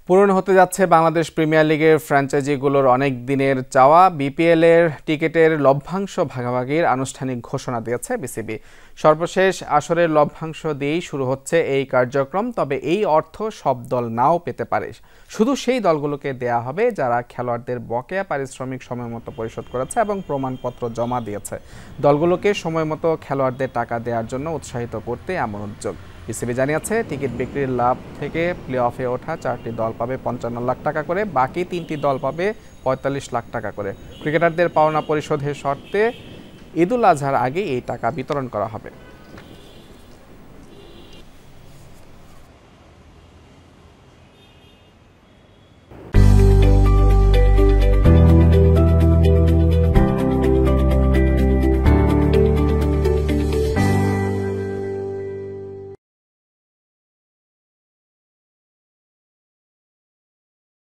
পূরণ হতে যাচ্ছে বাংলাদেশ প্রিমিয়ার লিগের ফ্র্যাঞ্চাইজিগুলোর অনেক দিনের চাওয়া। বিপিএল এর টিকিটের লভ্যাংশ ভাগাভাগির আনুষ্ঠানিক ঘোষণা দিয়েছে বিসিবি। সর্বশেষ আসরের লভ্যাংশ দিয়েই শুরু হচ্ছে এই কার্যক্রম। তবে এই অর্থ সব দল নাও পেতে পারে। শুধু সেই দলগুলোকে দেয়া হবে যারা খেলোয়াড়দের বকেয়া পারিশ্রমিক সময়মতো পরিশোধ করেছে এবং প্রমাণপত্র জমা দিয়েছে। দলগুলোকে সময়মতো খেলোয়াড়দের টাকা দেওয়ার জন্য উৎসাহিত করতে এমন উদ্যোগ। বিসিবি জানিয়েছে, টিকিট বিক্রির লাভ থেকে প্লে অফে ওঠা 4টি দল পাবে 55 লাখ টাকা করে, বাকি 3টি দল পাবে 45 লাখ টাকা করে। ক্রিকেটারদের পাওনা পরিশোধের শর্তে ঈদুল আজহার আগে এই টাকা বিতরণ করা হবে।